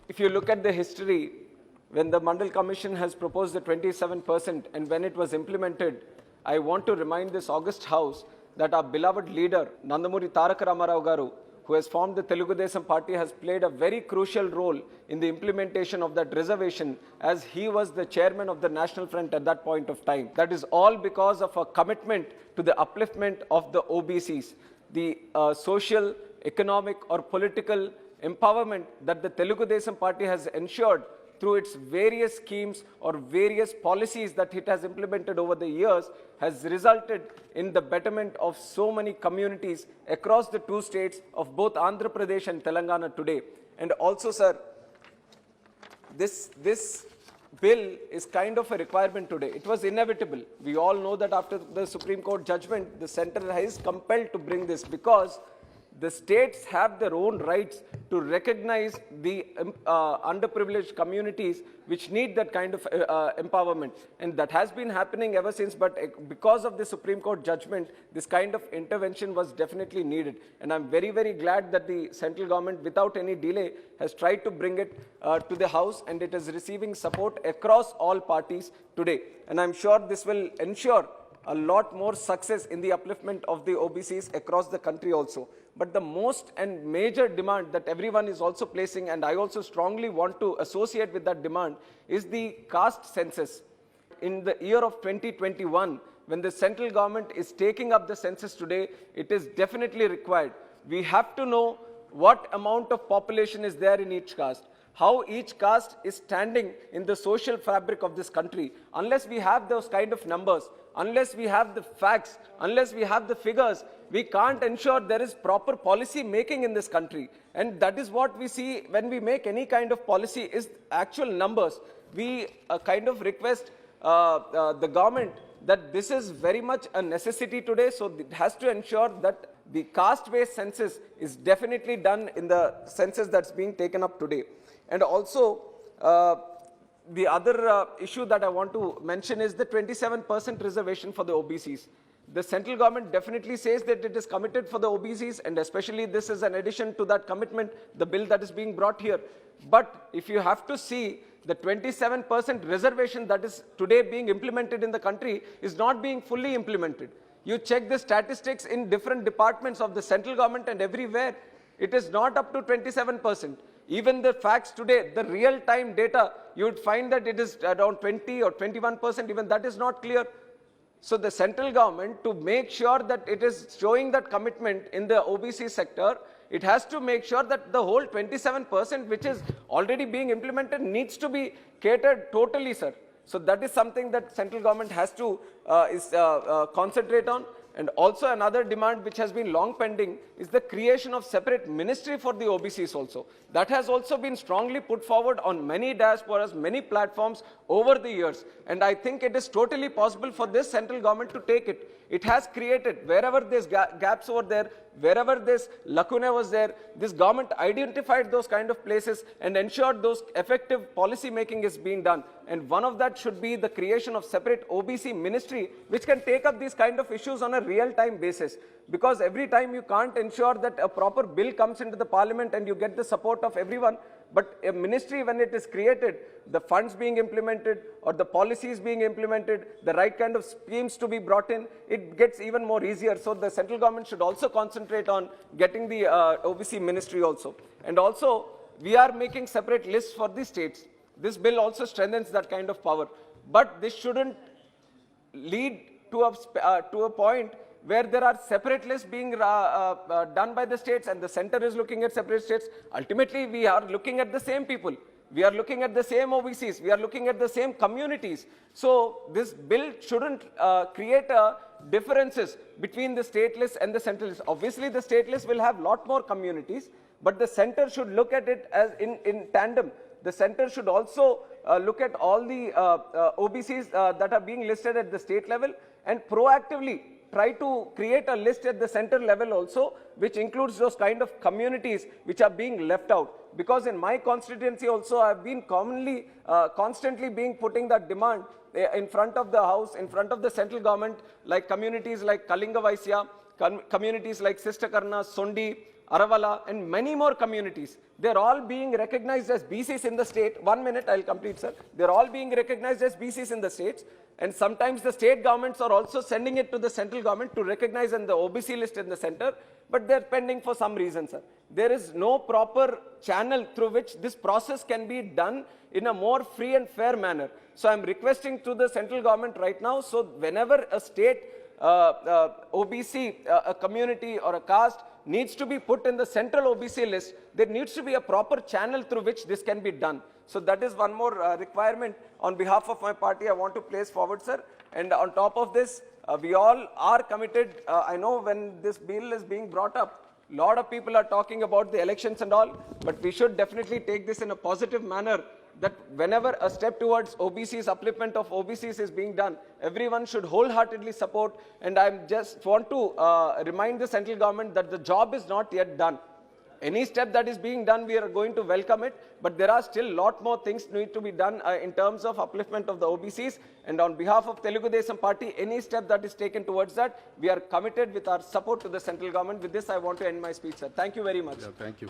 If you look at the history, when the Mandal Commission has proposed the 27% and when it was implemented, I want to remind this august house that our beloved leader, Nandamuri Taraka Ramarao Garu, who has formed the Telugu Desam party, has played a very crucial role in the implementation of that reservation, as he was the chairman of the National Front at that point of time. That is all because of a commitment to the upliftment of the OBCs, the social, economic or political empowerment that the Telugu Desam party has ensured through its various schemes or various policies that it has implemented over the years, has resulted in the betterment of so many communities across the two states of both Andhra Pradesh and Telangana today. And also, sir, this bill is kind of a requirement today. It was inevitable. We all know that after the Supreme Court judgment, the center is compelled to bring this, because the states have their own rights to recognize the underprivileged communities which need that kind of empowerment. And that has been happening ever since, but because of the Supreme Court judgment, this kind of intervention was definitely needed. And I'm very, very glad that the central government, without any delay, has tried to bring it to the House, and it is receiving support across all parties today. And I'm sure this will ensure a lot more success in the upliftment of the OBCs across the country also. But the most and major demand that everyone is also placing, and I also strongly want to associate with that demand, is the caste census. In the year of 2021, when the central government is taking up the census today, it is definitely required. We have to know what amount of population is there in each caste, how each caste is standing in the social fabric of this country. Unless we have those kind of numbers, unless we have the facts, unless we have the figures, we can't ensure there is proper policy making in this country. And that is what we see when we make any kind of policy, is actual numbers. We kind of request the government that this is very much a necessity today, so it has to ensure that the caste-based census is definitely done in the census that's being taken up today. And also, the other issue that I want to mention is the 27% reservation for the OBCs. The central government definitely says that it is committed for the OBCs, and especially this is an addition to that commitment, the bill that is being brought here. But if you have to see, the 27% reservation that is today being implemented in the country is not being fully implemented. You check the statistics in different departments of the central government and everywhere, it is not up to 27%. Even the facts today, the real-time data, you would find that it is around 20 or 21%, even that is not clear. So the central government, to make sure that it is showing that commitment in the OBC sector, it has to make sure that the whole 27% which is already being implemented needs to be catered totally, sir. So that is something that central government has to concentrate on. And also another demand which has been long pending is the creation of separate ministry for the OBCs also. That has also been strongly put forward on many diasporas, many platforms over the years. And I think it is totally possible for this central government to take it. It has created, wherever there's gaps over there, wherever this lacuna was there, this government identified those kind of places and ensured those effective policy making is being done. And one of that should be the creation of separate OBC ministry, which can take up these kind of issues on a real-time basis. Because every time you can't ensure that a proper bill comes into the parliament and you get the support of everyone, but a ministry, when it is created, the funds being implemented or the policies being implemented, the right kind of schemes to be brought in, it gets even more easier. So the central government should also concentrate on getting the OBC ministry also. And also, we are making separate lists for the states. This bill also strengthens that kind of power. But this shouldn't lead to a point where there are separate lists being done by the states and the center is looking at separate states. Ultimately, we are looking at the same people. We are looking at the same OBCs. We are looking at the same communities. So this bill shouldn't create differences between the state list and the central list. Obviously, the state list will have a lot more communities, but the center should look at it as in tandem. The center should also look at all the OBCs that are being listed at the state level and proactively try to create a list at the center level also, which includes those kind of communities which are being left out. Because in my constituency also, I have been constantly putting that demand in front of the House, in front of the central government, like communities like Kalinga Vaisya, communities like Sister Karna, Sondi, Aravala, and many more communities. They're all being recognized as BCs in the state. 1 minute, I'll complete, sir. They're all being recognized as BCs in the states. And sometimes the state governments are also sending it to the central government to recognize in the OBC list in the center, but they're pending for some reason, sir. There is no proper channel through which this process can be done in a more free and fair manner. So I'm requesting to the central government right now, so whenever a state OBC, a community or a caste needs to be put in the central OBC list, there needs to be a proper channel through which this can be done. So that is one more requirement on behalf of my party I want to place forward, sir. And on top of this, we all are committed. I know when this bill is being brought up, a lot of people are talking about the elections and all, but we should definitely take this in a positive manner, that whenever a step towards OBCs, upliftment of OBCs is being done, everyone should wholeheartedly support. And I just want to remind the central government that the job is not yet done. Any step that is being done, we are going to welcome it, but there are still a lot more things need to be done in terms of upliftment of the OBCs. And on behalf of Telugu Desam Party, any step that is taken towards that, we are committed with our support to the central government. With this, I want to end my speech, sir. Thank you very much. Yeah, thank you.